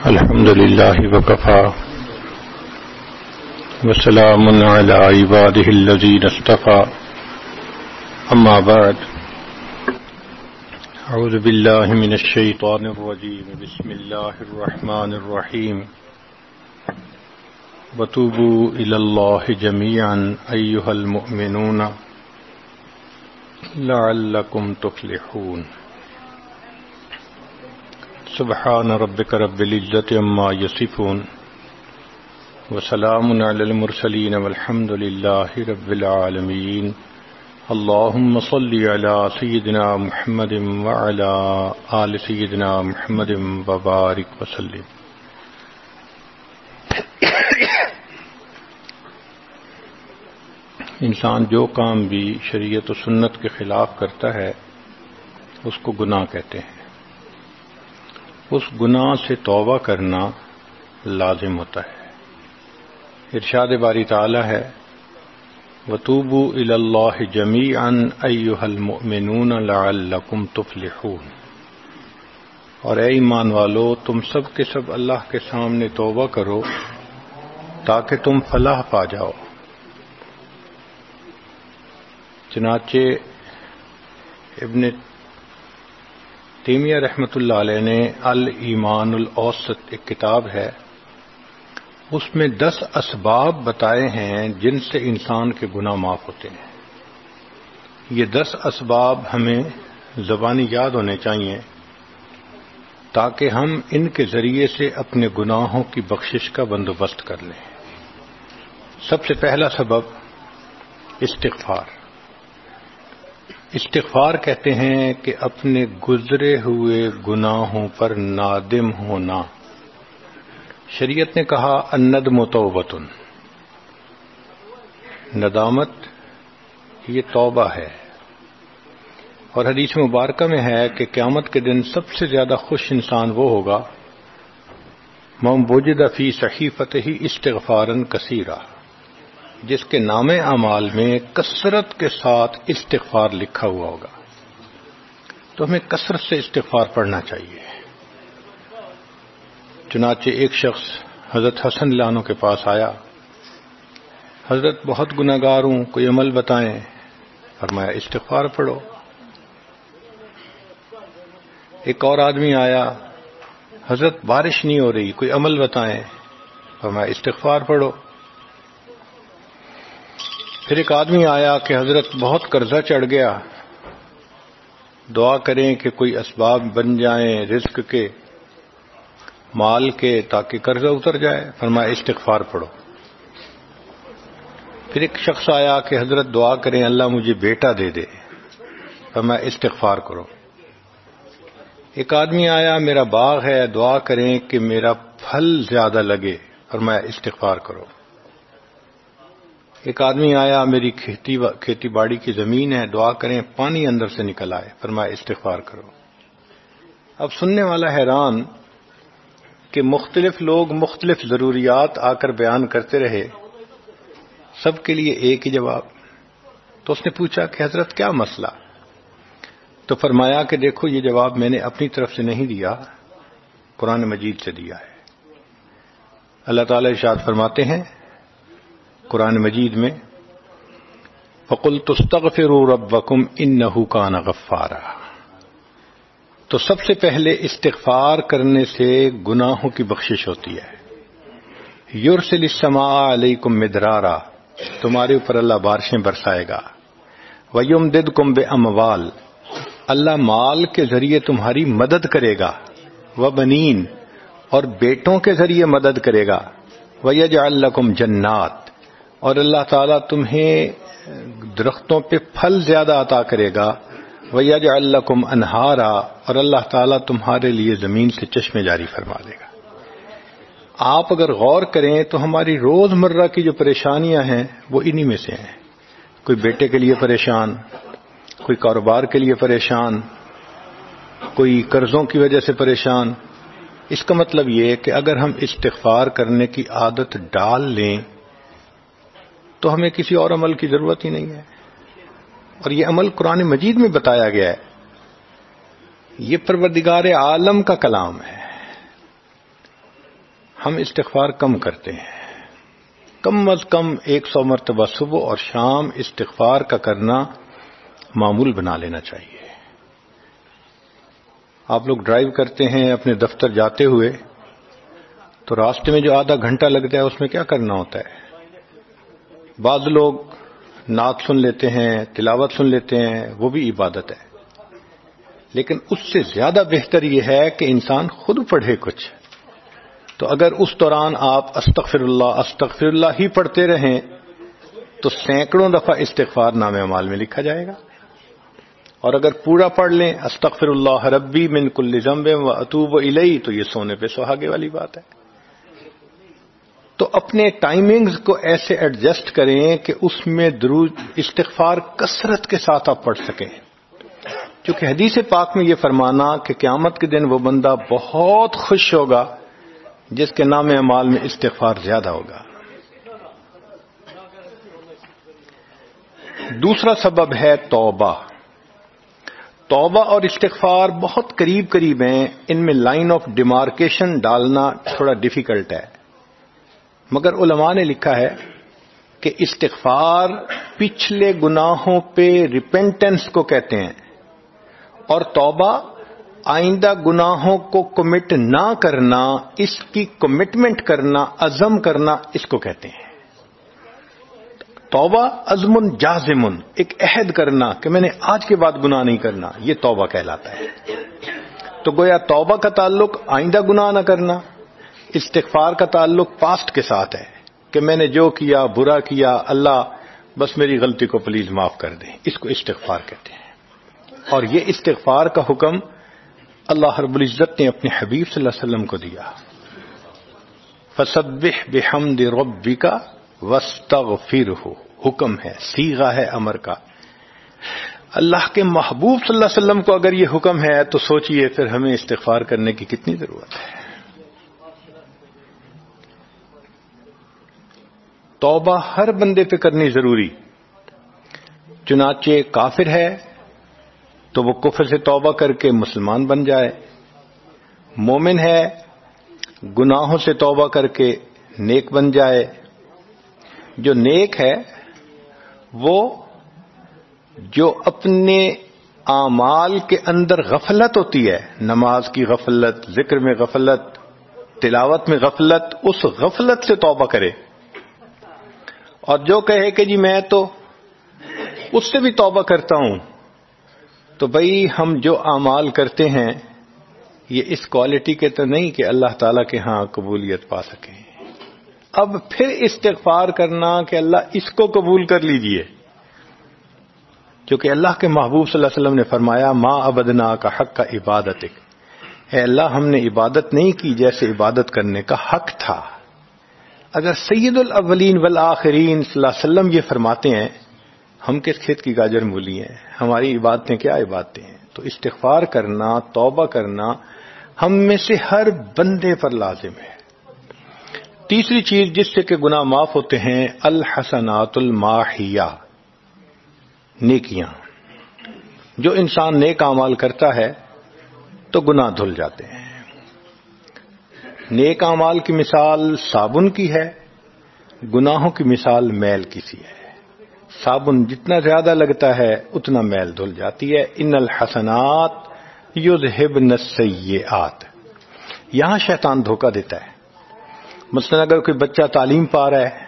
الحمد لله وكفى وسلام على عباده الذين اصطفى أما بعد أعوذ بالله من الشيطان الرجيم بسم الله الرحمن الرحيم وتوبوا إلى الله جميعا أيها المؤمنون لعلكم تفلحون سبحان ربك رب العزة عما يصفون وسلام على المرسلين والحمد لله رب العالمين اللهم صل على سيدنا محمد وعلى آل سيدنا محمد وبارك وسلم. انسان جو کام بھی شریعت و سنت کے خلاف کرتا ہے اس کو گناہ کہتے ہیں. اس گناہ سے توبہ کرنا لازم ہوتا ہے. ارشاد باری تعالی ہے وَتُوبُوا إِلَى اللَّهِ جَمِيعًا أَيُّهَا الْمُؤْمِنُونَ لَعَلَّكُمْ تُفْلِحُونَ. اور اے ایمان والو تم سب کے سب اللہ کے سامنے توبہ کرو تاکہ تم فلاح پا جاؤ. چنانچہ ابن تیمیہ رحمۃ اللہ علیہ نے الایمان الاوسط ایک کتاب ہے، اس میں 10 اسباب بتائے ہیں جن سے انسان کے گناہ معاف ہوتے ہیں. یہ 10 اسباب ہمیں زبانی یاد ہونے چاہیے تاکہ ہم ان کے ذریعے سے اپنے گناہوں کی بخشش کا بندوبست کر لیں. سب سے پہلا سبب استغفار. استغفار کہتے ہیں کہ اپنے گزرے ہوئے گناہوں پر نادم ہونا. شریعت نے کہا الندم توبۃ، ندامت یہ توبہ ہے. اور حدیث مبارکہ میں ہے کہ قیامت کے دن سب سے زیادہ خوش انسان وہ ہوگا من وجد فی صحیفتہ استغفارا کثیرا، جس کے نام اعمال میں کثرت کے ساتھ استغفار لکھا ہوا ہوگا. تو ہمیں کثرت سے استغفار پڑھنا چاہیے. چنانچہ ایک شخص حضرت حسن اللہ عنہ کے پاس آیا، حضرت بہت گناہ گار ہوں، کوئی عمل بتائیں. فرمایا استغفار پڑھو. ایک اور آدمی آیا، حضرت بارش نہیں ہو رہی، کوئی عمل بتائیں. فرمایا استغفار پڑھو. پھر ایک آدمی آیا کہ حضرت بہت قرضہ چڑھ گیا، دعا کریں کہ کوئی اسباب بن جائیں رزق کے، مال کے، تاکہ قرضہ اتر جائے. فرمایا استغفار پڑھو. پھر ایک شخص آیا کہ حضرت دعا کریں اللہ مجھے بیٹا دے دے. فرمایا استغفار کرو. ایک آدمی آیا میرا باغ ہے دعا کریں کہ میرا پھل زیادہ لگے. فرمایا استغفار کرو. ایک آدمی آیا میری کھیتی باڑی کی زمین ہے دعا کریں پانی اندر سے نکل آئے. فرمایا استغفار کرو. اب سننے والا حیران کہ مختلف لوگ مختلف ضروریات آ کر بیان کرتے رہے، سب کے لیے ایک ہی جواب. تو اس نے پوچھا کہ حضرت کیا مسئلہ؟ تو فرمایا کہ دیکھو یہ جواب میں نے اپنی طرف سے نہیں دیا، قرآن مجید سے دیا ہے. اللہ تعالی ارشاد فرماتے ہیں قرآن مجید میں فَقُلْتُ اسْتَغْفِرُوا رَبَّكُمْ إِنَّهُ كَانَ غَفَّارًا. تو سب سے پہلے استغفار کرنے سے گناہوں کی بخشش ہوتی ہے. يُرْسِلِ السَّمَاءَ عَلَيْكُمْ مِدْرَارًا، تمہارے اوپر اللہ بارشیں برسائے گا. وَيُمْدِدْكُمْ بِأَمْوَالٍ، اللہ مال کے ذریعے تمہاری مدد کرے گا. وَبَنِينَ، اور بیٹوں کے ذریعے مدد کرے گا. وَيَجْعَلْ لَكُمْ جَنَّاتٍ، اور اللہ تعالیٰ تمہیں درختوں پہ پھل زیادہ عطا کرے گا. وَيَجْعَلْ لَكُمْ أَنْهَارًا، اور اللہ تعالیٰ تمہارے لیے زمین سے چشمے جاری فرما دے گا. آپ اگر غور کریں تو ہماری روز مرہ کی جو پریشانیاں ہیں وہ انہی میں سے ہیں. کوئی بیٹے کے لیے پریشان، کوئی کاروبار کے لیے پریشان، کوئی قرضوں کی وجہ سے پریشان. اس کا مطلب یہ کہ اگر ہم استغفار کرنے کی عادت ڈال لیں تو ہمیں کسی اور عمل کی ضرورت ہی نہیں ہے. اور یہ عمل قرآن مجید میں بتایا گیا ہے. یہ پروردگار عالم کا کلام ہے. ہم استغفار کم کرتے ہیں. کم از کم 100 مرتبہ صبح اور شام استغفار کا کرنا معمول بنا لینا چاہیے. آپ لوگ ڈرائیو کرتے ہیں اپنے دفتر جاتے ہوئے تو راستے میں جو آدھا گھنٹہ لگتا ہے اس میں کیا کرنا ہوتا ہے؟ بعض لوگ نعت سن لیتے ہیں, تلاوت سن لیتے ہیں, وہ بھی عبادت ہے. لیکن اس سے زیادہ بہتر یہ ہے کہ انسان خود پڑھے کچھ. تو اگر اس دوران آپ استغفر اللہ ہی پڑھتے رہیں تو سینکڑوں دفعہ استغفار نامہ اعمال میں لکھا جائے گا. اور اگر پورا پڑھ لیں استغفر اللہ ربی من کل ذنب و اتوب الیہ, تو یہ سونے پہ سہاگے والی بات ہے. تو اپنے ٹائمنگز کو ایسے ایڈجسٹ کریں کہ اس میں درود استغفار کثرت کے ساتھ آپ پڑھ سکیں. چونکہ حدیث پاک میں یہ فرمانا کہ قیامت کے دن وہ بندہ بہت خوش ہوگا جس کے نام اعمال میں استغفار زیادہ ہوگا. دوسرا سبب ہے توبہ. توبہ اور استغفار بہت قریب قریب ہیں, ان میں لائن آف ڈیمارکیشن ڈالنا تھوڑا ڈیفیکلٹ ہے. مگر علماء نے لکھا ہے کہ استغفار پچھلے گناہوں پہ ریپینٹنس کو کہتے ہیں, اور توبہ آئندہ گناہوں کو کمٹ نہ کرنا, اس کی کمٹمنٹ کرنا, عزم کرنا, اس کو کہتے ہیں. توبہ عزم جازم, ایک عہد کرنا کہ میں نے آج کے بعد گناہ نہیں کرنا, یہ توبہ کہلاتا ہے. تو گویا توبہ کا تعلق آئندہ گناہ نہ کرنا, استغفار کا تعلق پاسٹ کے ساتھ ہے کہ میں نے جو کیا برا کیا, اللہ بس میری غلطی کو پلیز معاف کر دیں, اس کو استغفار کہتے ہیں. اور یہ استغفار کا حکم اللہ رب العزت نے اپنے حبیب صلی اللہ علیہ وسلم کو دیا. فسبح بحمد ربک واستغفرہ, حکم ہے, صیغہ ہے امر کا. اللہ کے محبوب صلی اللہ علیہ وسلم کو اگر یہ حکم ہے تو سوچئے پھر ہمیں استغفار کرنے کی کتنی ضرورت ہے. توبہ ہر بندے پہ کرنی ضروری. چنانچہ کافر ہے تو وہ کفر سے توبہ کر کے مسلمان بن جائے, مومن ہے گناہوں سے توبہ کر کے نیک بن جائے. جو نیک ہے وہ جو اپنے اعمال کے اندر غفلت ہوتی ہے, نماز کی غفلت, ذکر میں غفلت, تلاوت میں غفلت, اس غفلت سے توبہ کرے. اور جو کہے کہ جی میں تو اس سے بھی توبہ کرتا ہوں, تو بھئی ہم جو اعمال کرتے ہیں یہ اس کوالٹی کے تو نہیں کہ اللہ تعالیٰ کے ہاں قبولیت پا سکیں. اب پھر استغفار کرنا کہ اللہ اس کو قبول کر لیجئے, کیونکہ اللہ کے محبوب صلی اللہ علیہ وسلم نے فرمایا ما عبدنا کا حق کا عبادتک, اے اللہ ہم نے عبادت نہیں کی جیسے عبادت کرنے کا حق تھا. اگر سید الاولین والآخرین صلی اللہ علیہ وسلم یہ فرماتے ہیں, ہم کس کھیت کی گاجر مولی ہیں, ہماری عبادتیں کیا عبادتیں ہیں. تو استغفار کرنا, توبہ کرنا ہم میں سے ہر بندے پر لازم ہے. تیسری چیز جس سے کہ گناہ معاف ہوتے ہیں, الحسنات الماحیہ, نیکیاں. جو انسان نیک اعمال کرتا ہے تو گناہ دھل جاتے ہیں. نیک اعمال کی مثال صابن کی ہے, گناہوں کی مثال میل کی سی ہے. صابن جتنا زیادہ لگتا ہے اتنا میل دھل جاتی ہے. ان الحسنات یذہبن السیئات. یہاں شیطان دھوکہ دیتا ہے. مثلا اگر کوئی بچہ تعلیم پا رہا ہے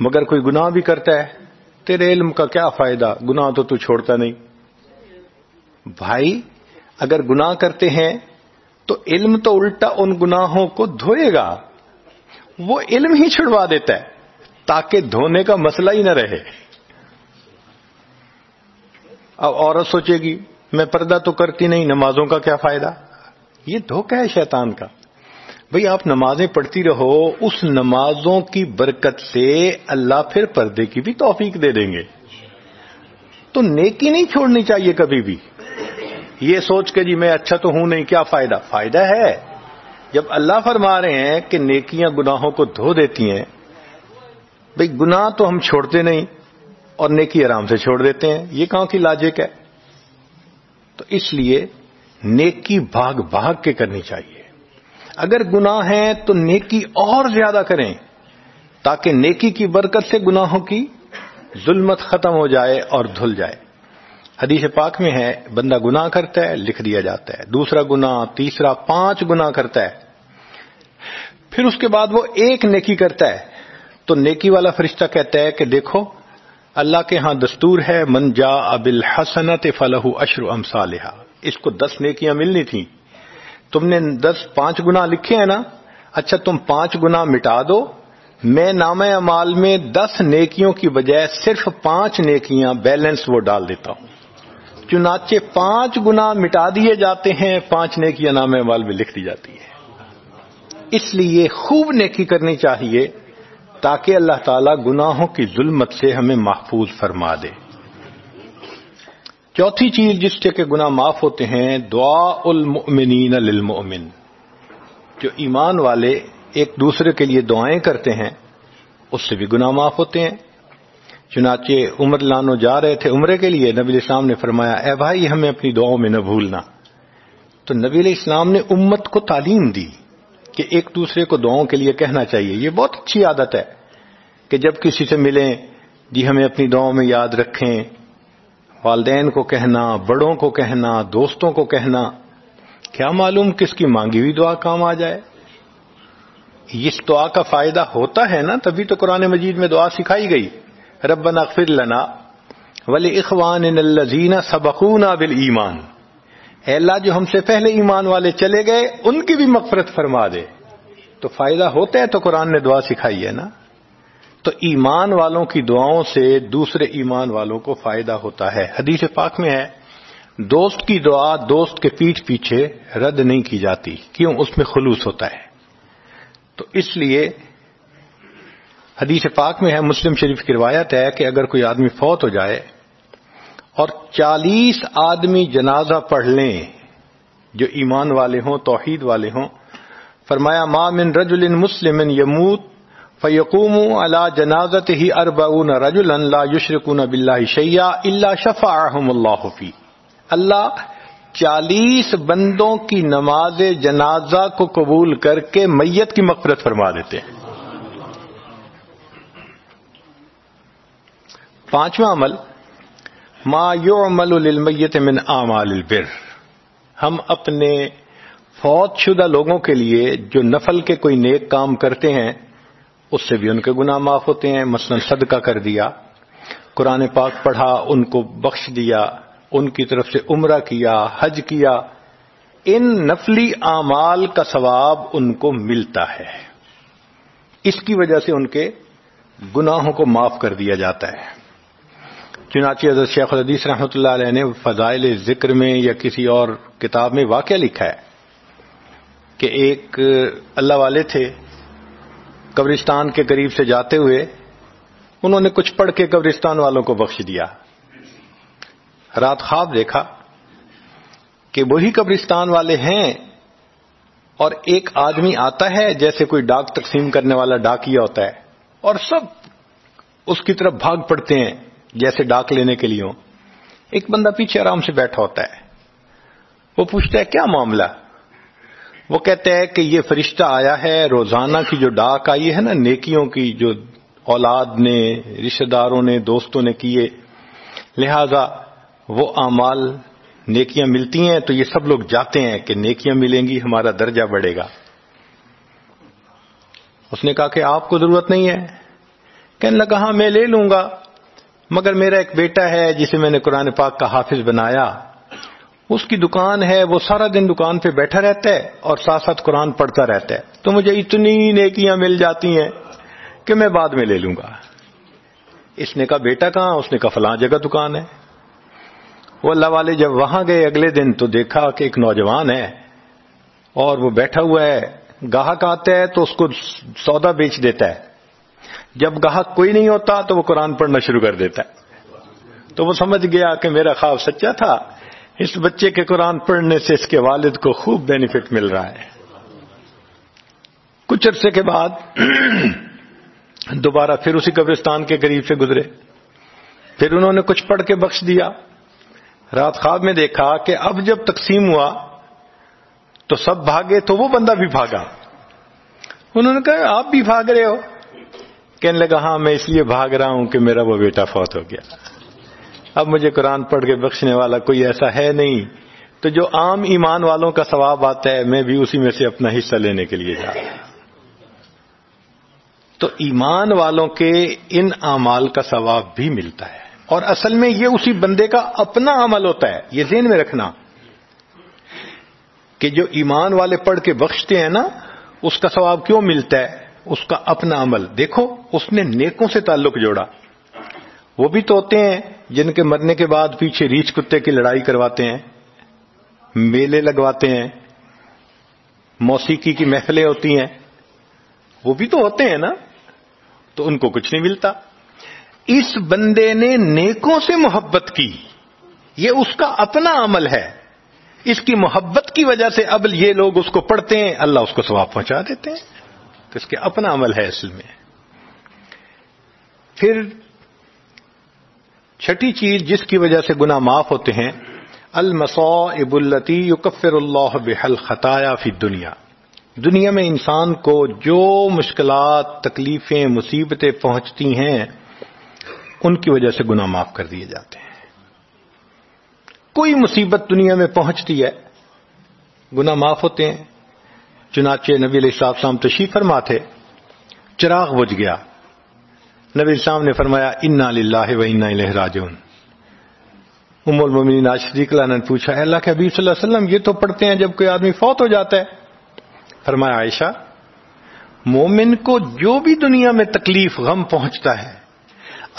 مگر کوئی گناہ بھی کرتا ہے, تیرے علم کا کیا فائدہ, گناہ تو چھوڑتا نہیں. بھائی اگر گناہ کرتے ہیں تو علم تو الٹا ان گناہوں کو دھوئے گا, وہ علم ہی چھڑوا دیتا ہے تاکہ دھونے کا مسئلہ ہی نہ رہے. اب عورت سوچے گی میں پردہ تو کرتی نہیں, نمازوں کا کیا فائدہ. یہ دھوکہ ہے شیطان کا. بھئی آپ نمازیں پڑھتی رہو, اس نمازوں کی برکت سے اللہ پھر پردے کی بھی توفیق دے دیں گے. تو نیکی نہیں چھوڑنی چاہیے کبھی بھی, یہ سوچ کے جی میں اچھا تو ہوں نہیں, کیا فائدہ. فائدہ ہے. جب اللہ فرما رہے ہیں کہ نیکیاں گناہوں کو دھو دیتی ہیں, بھئی گناہ تو ہم چھوڑتے نہیں اور نیکی آرام سے چھوڑ دیتے ہیں, یہ کہاں کی لاجک ہے. تو اس لیے نیکی بھاگ بھاگ کے کرنی چاہیے. اگر گناہ ہیں تو نیکی اور زیادہ کریں تاکہ نیکی کی برکت سے گناہوں کی ظلمت ختم ہو جائے اور دھل جائے. حدیث پاک میں ہے بندہ گناہ کرتا ہے لکھ دیا جاتا ہے، دوسرا گناہ، تیسرا، 5 گناہ کرتا ہے، پھر اس کے بعد وہ ایک نیکی کرتا ہے تو نیکی والا فرشتہ کہتا ہے کہ دیکھو اللہ کے ہاں دستور ہے من جاء بالحسنۃ فلہ عشر امثالھا، اس کو 10 نیکیاں ملنی تھیں، تم نے 5 گناہ لکھے ہیں نا، اچھا تم 5 گناہ مٹا دو، میں نامہ اعمال میں 10 نیکیوں کی بجائے صرف 5 نیکیاں بیلنس وہ ڈال دیتا ہوں. چنانچہ 5 گناہ مٹا دیے جاتے ہیں، 5 نیکیاں نامہ اعمال میں لکھ دی جاتی ہے. اس لیے خوب نیکی کرنی چاہیے تاکہ اللہ تعالیٰ گناہوں کی ظلمت سے ہمیں محفوظ فرما دے. چوتھی چیز جس سے کہ گناہ معاف ہوتے ہیں، دعاء المؤمنین للمؤمن، جو ایمان والے ایک دوسرے کے لیے دعائیں کرتے ہیں اس سے بھی گناہ معاف ہوتے ہیں. چنانچہ عمر لانو جا رہے تھے عمرے کے لیے، نبی علیہ السلام نے فرمایا اے بھائی ہمیں اپنی دعاؤں میں نہ بھولنا. تو نبی علیہ السلام نے امت کو تعلیم دی کہ ایک دوسرے کو دعاؤں کے لیے کہنا چاہیے. یہ بہت اچھی عادت ہے کہ جب کسی سے ملیں جی ہمیں اپنی دعاؤں میں یاد رکھیں، والدین کو کہنا، بڑوں کو کہنا، دوستوں کو کہنا، کیا معلوم کس کی مانگی ہوئی دعا کام آ جائے. اس دعا کا فائدہ ہوتا ہے نا، تبھی تو قرآن مجید میں دعا سکھائی گئی. ربنا اغفر لنا ولاخواننا الذین سبقونا بالایمان، اے اللہ جو ہم سے پہلے ایمان والے چلے گئے ان کی بھی مغفرت فرما دے. تو فائدہ ہوتا ہے تو قرآن نے دعا سکھائی ہے نا. تو ایمان والوں کی دعاؤں سے دوسرے ایمان والوں کو فائدہ ہوتا ہے. حدیث پاک میں ہے دوست کی دعا دوست کے پیٹھ پیچھے رد نہیں کی جاتی، کیوں؟ اس میں خلوص ہوتا ہے. تو اس لیے حدیث پاک میں ہے، مسلم شریف کی روایت ہے کہ اگر کوئی آدمی فوت ہو جائے اور 40 آدمی جنازہ پڑھ لیں جو ایمان والے ہوں، توحید والے ہوں، فرمایا ما من رجل مسلم یموت فیقوم علی جنازتہ 40 رجلا لا یشرکون باللہ شیئا الا شفعهم اللہ فی، اللہ 40 بندوں کی نماز جنازہ کو قبول کر کے میت کی مغفرت فرما دیتے ہیں. 5واں عمل ما یعمل للمیت من اعمال البر، ہم اپنے فوت شدہ لوگوں کے لیے جو نفل کے کوئی نیک کام کرتے ہیں اس سے بھی ان کے گناہ معاف ہوتے ہیں. مثلا صدقہ کر دیا، قرآن پاک پڑھا، ان کو بخش دیا، ان کی طرف سے عمرہ کیا، حج کیا، ان نفلی اعمال کا ثواب ان کو ملتا ہے. اس کی وجہ سے ان کے گناہوں کو معاف کر دیا جاتا ہے. چنانچہ حضرت شیخ الحدیث رحمۃ اللہ علیہ نے فضائل ذکر میں یا کسی اور کتاب میں واقعہ لکھا ہے کہ ایک اللہ والے تھے، قبرستان کے قریب سے جاتے ہوئے انہوں نے کچھ پڑھ کے قبرستان والوں کو بخش دیا. رات خواب دیکھا کہ وہی قبرستان والے ہیں اور ایک آدمی آتا ہے جیسے کوئی ڈاک تقسیم کرنے والا ڈاکیا ہوتا ہے، اور سب اس کی طرف بھاگ پڑتے ہیں جیسے ڈاک لینے کے لیے ہوں. ایک بندہ پیچھے آرام سے بیٹھا ہوتا ہے. وہ پوچھتا ہے کیا معاملہ؟ وہ کہتا ہے کہ یہ فرشتہ آیا ہے، روزانہ کی جو ڈاک آئی ہے نا نیکیوں کی، جو اولاد نے، رشتہ داروں نے، دوستوں نے کیے، لہذا وہ اعمال نیکیاں ملتی ہیں تو یہ سب لوگ جاتے ہیں کہ نیکیاں ملیں گی، ہمارا درجہ بڑھے گا. اس نے کہا کہ آپ کو ضرورت نہیں ہے. کہنے لگا ہاں میں لے لوں گا، مگر میرا ایک بیٹا ہے جسے میں نے قرآن پاک کا حافظ بنایا، اس کی دکان ہے، وہ سارا دن دکان پہ بیٹھا رہتا ہے اور ساتھ ساتھ قرآن پڑھتا رہتا ہے، تو مجھے اتنی نیکیاں مل جاتی ہیں کہ میں بعد میں لے لوں گا. اس نے کہا بیٹا کہاں؟ اس نے کہا فلاں جگہ دکان ہے. وہ اللہ والے جب وہاں گئے اگلے دن تو دیکھا کہ ایک نوجوان ہے اور وہ بیٹھا ہوا ہے، گاہک آتا ہے تو اس کو سودا بیچ دیتا ہے، جب گاہک کوئی نہیں ہوتا تو وہ قرآن پڑھنا شروع کر دیتا ہے. تو وہ سمجھ گیا کہ میرا خواب سچا تھا، اس بچے کے قرآن پڑھنے سے اس کے والد کو خوب بینیفٹ مل رہا ہے. کچھ عرصے کے بعد دوبارہ پھر اسی قبرستان کے قریب سے گزرے، پھر انہوں نے کچھ پڑھ کے بخش دیا. رات خواب میں دیکھا کہ اب جب تقسیم ہوا تو سب بھاگے تو وہ بندہ بھی بھاگا. انہوں نے کہا آپ بھی بھاگ رہے ہو؟ کہنے لگا ہاں میں اس لیے بھاگ رہا ہوں کہ میرا وہ بیٹا فوت ہو گیا. اب مجھے قرآن پڑھ کے بخشنے والا کوئی ایسا ہے نہیں، تو جو عام ایمان والوں کا ثواب آتا ہے میں بھی اسی میں سے اپنا حصہ لینے کے لیے جا رہا ہوں. تو ایمان والوں کے ان اعمال کا ثواب بھی ملتا ہے، اور اصل میں یہ اسی بندے کا اپنا عمل ہوتا ہے. یہ ذہن میں رکھنا کہ جو ایمان والے پڑھ کے بخشتے ہیں نا، اس کا ثواب کیوں ملتا ہے؟ اس کا اپنا عمل. دیکھو اس نے نیکوں سے تعلق جوڑا. وہ بھی تو ہوتے ہیں جن کے مرنے کے بعد پیچھے ریچھ کتے کی لڑائی کرواتے ہیں، میلے لگواتے ہیں، موسیقی کی محفلیں ہوتی ہیں، وہ بھی تو ہوتے ہیں نا. تو ان کو کچھ نہیں ملتا. اس بندے نے نیکوں سے محبت کی، یہ اس کا اپنا عمل ہے. اس کی محبت کی وجہ سے اب یہ لوگ اس کو پڑھتے ہیں، اللہ اس کو ثواب پہنچا دیتے ہیں. تو اس کے اپنا عمل ہے اصل میں. پھر چھٹی چیز جس کی وجہ سے گناہ معاف ہوتے ہیں، المصائب التی یکفر اللہ بها الخطایا فی الدنیا. دنیا میں انسان کو جو مشکلات، تکلیفیں، مصیبتیں پہنچتی ہیں ان کی وجہ سے گناہ معاف کر دیے جاتے ہیں. کوئی مصیبت دنیا میں پہنچتی ہے گناہ معاف ہوتے ہیں. چنانچہ نبی علیہ السلام تشریف فرما تھے، چراغ بجھ گیا. نبی علیہ السلام نے فرمایا انا للہ و انا الیہ راجعون. ام المومنین عائشہ صدیقہ عنہا نے پوچھا اے اللہ کے حبیب صلی اللہ علیہ وسلم یہ تو پڑھتے ہیں جب کوئی آدمی فوت ہو جاتا ہے. فرمایا عائشہ مومن کو جو بھی دنیا میں تکلیف غم پہنچتا ہے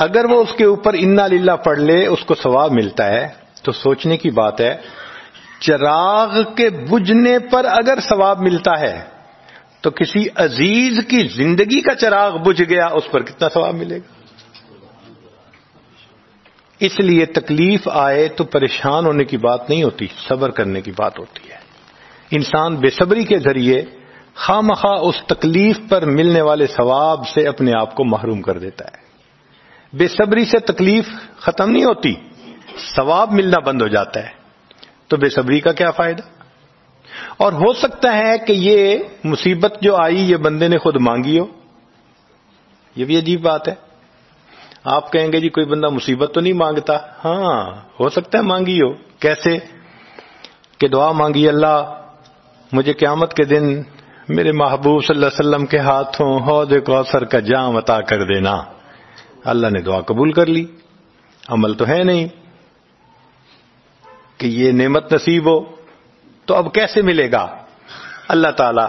اگر وہ اس کے اوپر انا للہ پڑھ لے اس کو ثواب ملتا ہے. تو سوچنے کی بات ہے، چراغ کے بجھنے پر اگر ثواب ملتا ہے تو کسی عزیز کی زندگی کا چراغ بجھ گیا اس پر کتنا ثواب ملے گا. اس لیے تکلیف آئے تو پریشان ہونے کی بات نہیں ہوتی، صبر کرنے کی بات ہوتی ہے. انسان بے صبری کے ذریعے خواہ مخواہ اس تکلیف پر ملنے والے ثواب سے اپنے آپ کو محروم کر دیتا ہے. بے صبری سے تکلیف ختم نہیں ہوتی، ثواب ملنا بند ہو جاتا ہے. تو بے صبری کا کیا فائدہ؟ اور ہو سکتا ہے کہ یہ مصیبت جو آئی یہ بندے نے خود مانگی ہو. یہ بھی عجیب بات ہے. آپ کہیں گے جی کوئی بندہ مصیبت تو نہیں مانگتا. ہاں ہو سکتا ہے مانگی ہو. کیسے؟ کہ دعا مانگی اللہ مجھے قیامت کے دن میرے محبوب صلی اللہ علیہ وسلم کے ہاتھوں حوض کوثر کا جام عطا کر دینا. اللہ نے دعا قبول کر لی. عمل تو ہے نہیں کہ یہ نعمت نصیب ہو. تو اب کیسے ملے گا؟ اللہ تعالی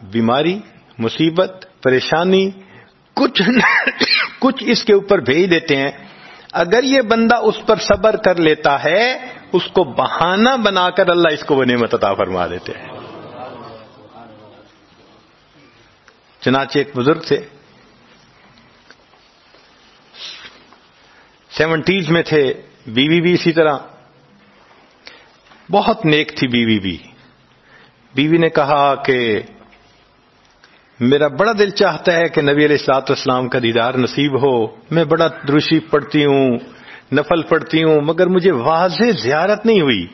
بیماری، مصیبت، پریشانی کچھ اس کے اوپر بھیج دیتے ہیں. اگر یہ بندہ اس پر صبر کر لیتا ہے اس کو بہانہ بنا کر اللہ اس کو وہ نعمت عطا فرما دیتے ہیں. چنانچہ ایک بزرگ تھے، 70s میں تھے، بیوی بھی اسی طرح بہت نیک تھی. بیوی نے کہا کہ میرا بڑا دل چاہتا ہے کہ نبی علیہ الصلوۃ والسلام کا دیدار نصیب ہو. میں بڑا درود شریف پڑھتی ہوں، نفل پڑھتی ہوں، مگر مجھے واضح زیارت نہیں ہوئی.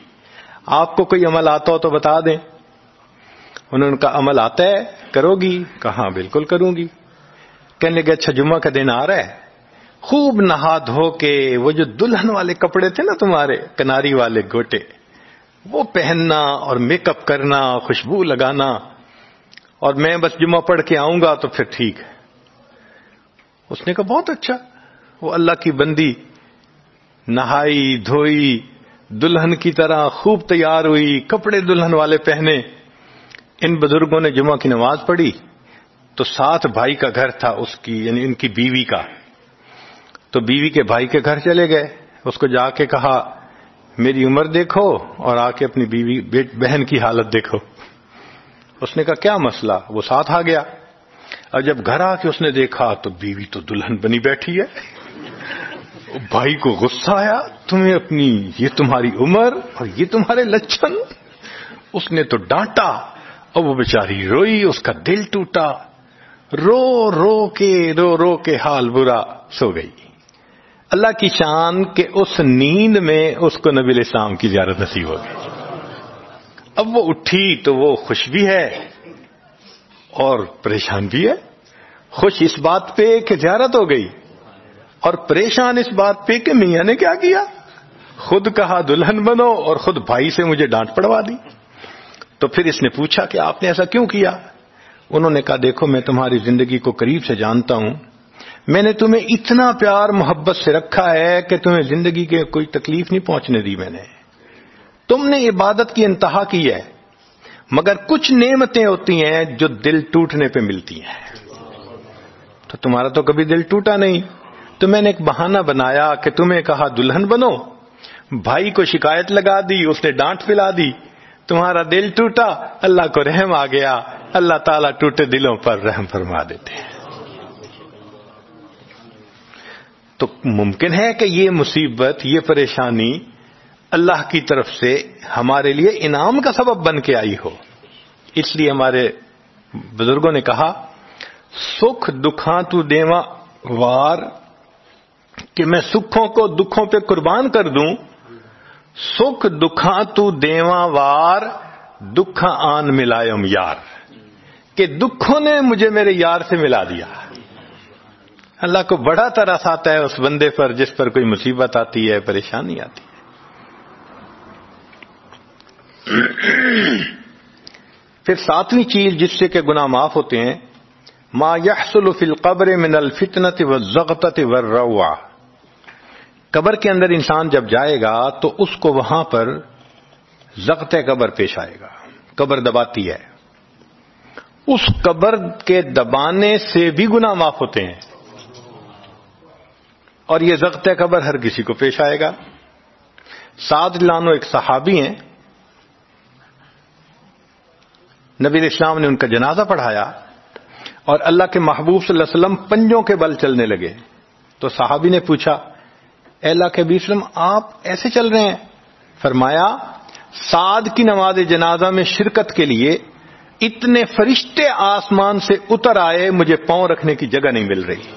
آپ کو کوئی عمل آتا ہو تو بتا دیں. انہوں نے کہا عمل آتا ہے، کرو گی؟ کہا بالکل کروں گی. کہنے لگے اچھا جمعہ کا دن آ رہا ہے، خوب نہا دھو کے وہ جو دلہن والے کپڑے تھے نا تمہارے کناری والے گوٹے وہ پہننا اور میک اپ کرنا، خوشبو لگانا، اور میں بس جمعہ پڑھ کے آؤں گا تو پھر ٹھیک ہے. اس نے کہا بہت اچھا. وہ اللہ کی بندی نہائی دھوئی دلہن کی طرح خوب تیار ہوئی، کپڑے دلہن والے پہنے. ان بزرگوں نے جمعہ کی نماز پڑھی تو ساتھ بھائی کا گھر تھا اس کی، یعنی ان کی بیوی کا. تو بیوی کے بھائی کے گھر چلے گئے. اس کو جا کے کہا میری عمر دیکھو اور آ کے اپنی بیوی بہن کی حالت دیکھو. اس نے کہا کیا مسئلہ؟ وہ ساتھ آ گیا. اور جب گھر آ کے اس نے دیکھا تو بیوی تو دلہن بنی بیٹھی ہے. بھائی کو غصہ آیا، تمہیں اپنی یہ تمہاری عمر اور یہ تمہارے لچھن. اس نے تو ڈانٹا اور وہ بیچاری روئی، اس کا دل ٹوٹا، رو رو کے حال برا، سو گئی. اللہ کی شان کہ اس نیند میں اس کو نبی علیہ السلام کی زیارت نصیب ہو گئی. اب وہ اٹھی تو وہ خوش بھی ہے اور پریشان بھی ہے. خوش اس بات پہ کہ زیارت ہو گئی اور پریشان اس بات پہ کہ میاں نے کیا کیا, خود کہا دلہن بنو اور خود بھائی سے مجھے ڈانٹ پڑوا دی. تو پھر اس نے پوچھا کہ آپ نے ایسا کیوں کیا؟ انہوں نے کہا دیکھو میں تمہاری زندگی کو قریب سے جانتا ہوں, میں نے تمہیں اتنا پیار محبت سے رکھا ہے کہ تمہیں زندگی کے کوئی تکلیف نہیں پہنچنے دی. میں نے تم نے عبادت کی انتہا کی ہے, مگر کچھ نعمتیں ہوتی ہیں جو دل ٹوٹنے پہ ملتی ہیں, تو تمہارا تو کبھی دل ٹوٹا نہیں. تو میں نے ایک بہانہ بنایا کہ تمہیں کہا دلہن بنو, بھائی کو شکایت لگا دی, اس نے ڈانٹ پلا دی, تمہارا دل ٹوٹا, اللہ کو رحم آ گیا, اللہ تعالیٰ ٹوٹے دلوں پر رحم فرما دیتے ہیں. تو ممکن ہے کہ یہ مصیبت, یہ پریشانی اللہ کی طرف سے ہمارے لیے انعام کا سبب بن کے آئی ہو. اس لیے ہمارے بزرگوں نے کہا سکھ دکھاں تو دیواں وار, کہ میں سکھوں کو دکھوں پہ قربان کر دوں. سکھ دکھاں تو دیواں وار, دکھاں آن ملائم یار, کہ دکھوں نے مجھے میرے یار سے ملا دیا. اللہ کو بڑا ترس آتا ہے اس بندے پر جس پر کوئی مصیبت آتی ہے, پریشانی آتی ہے. پھر ساتویں چیز جس سے کہ گناہ معاف ہوتے ہیں, ما يحصل فی القبر من الفتنة والزغطة والروعة. قبر کے اندر انسان جب جائے گا تو اس کو وہاں پر زغط قبر پیش آئے گا. قبر دباتی ہے, اس قبر کے دبانے سے بھی گناہ معاف ہوتے ہیں, اور یہ زغط قبر ہر کسی کو پیش آئے گا. سعد لانو ایک صحابی ہیں, نبی علیہ السلام نے ان کا جنازہ پڑھایا اور اللہ کے محبوب صلی اللہ علیہ وسلم پنجوں کے بل چلنے لگے. تو صحابی نے پوچھا اے اللہ کے نبی صلی اللہ علیہ وسلم آپ ایسے چل رہے ہیں؟ فرمایا سعد کی نماز جنازہ میں شرکت کے لیے اتنے فرشتے آسمان سے اتر آئے, مجھے پاؤں رکھنے کی جگہ نہیں مل رہی.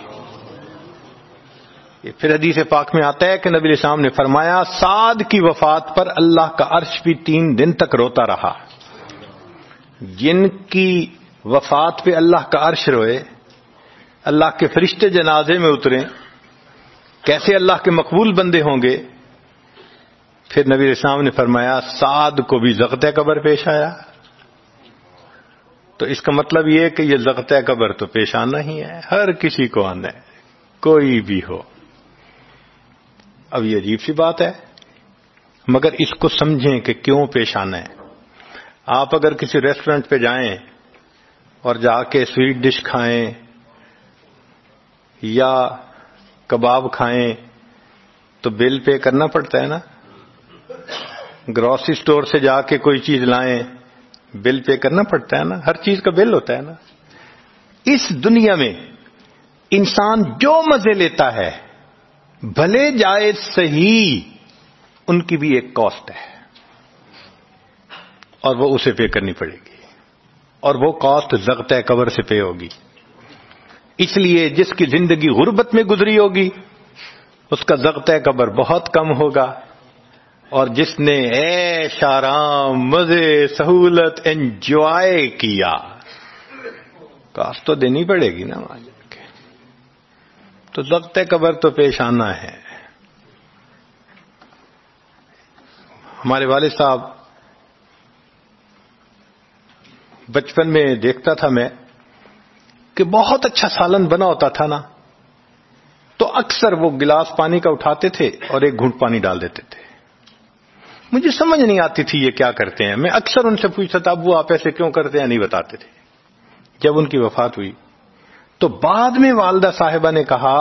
پھر حدیث پاک میں آتا ہے کہ نبی علیہ السلام نے فرمایا سعد کی وفات پر اللہ کا عرش بھی 3 دن تک روتا رہا. جن کی وفات پہ اللہ کا عرش روئے, اللہ کے فرشتے جنازے میں اتریں, کیسے اللہ کے مقبول بندے ہوں گے. پھر نبی علیہ السلام نے فرمایا سعد کو بھی زغط قبر پیش آیا. تو اس کا مطلب یہ ہے کہ یہ زغط قبر تو پیش آنا ہی ہے, ہر کسی کو آنا ہے, کوئی بھی ہو. اب یہ عجیب سی بات ہے, مگر اس کو سمجھیں کہ کیوں پیش آنا ہے. آپ اگر کسی ریسٹورنٹ پہ جائیں اور جا کے سویٹ ڈش کھائیں یا کباب کھائیں تو بل پے کرنا پڑتا ہے نا. گروسری سٹور سے جا کے کوئی چیز لائیں, بل پے کرنا پڑتا ہے نا, ہر چیز کا بل ہوتا ہے نا. اس دنیا میں انسان جو مزے لیتا ہے بھلے جائز صحیح, ان کی بھی ایک کاسٹ ہے اور وہ اسے پے کرنی پڑے گی, اور وہ کاسٹ زغط قبر سے پے ہوگی. اس لیے جس کی زندگی غربت میں گزری ہوگی اس کا زغط قبر بہت کم ہوگا, اور جس نے عیش آرام مزے سہولت انجوائے کیا کاسٹ تو دینی پڑے گی نا وہاں جا کے. تو زغط قبر تو پیش آنا ہے. ہمارے والد صاحب بچپن میں دیکھتا تھا میں کہ بہت اچھا سالن بنا ہوتا تھا نا, تو اکثر وہ گلاس پانی کا اٹھاتے تھے اور ایک گھونٹ پانی ڈال دیتے تھے. مجھے سمجھ نہیں آتی تھی یہ کیا کرتے ہیں. میں اکثر ان سے پوچھتا تھا ابو آپ ایسے کیوں کرتے ہیں, نہیں بتاتے تھے. جب ان کی وفات ہوئی تو بعد میں والدہ صاحبہ نے کہا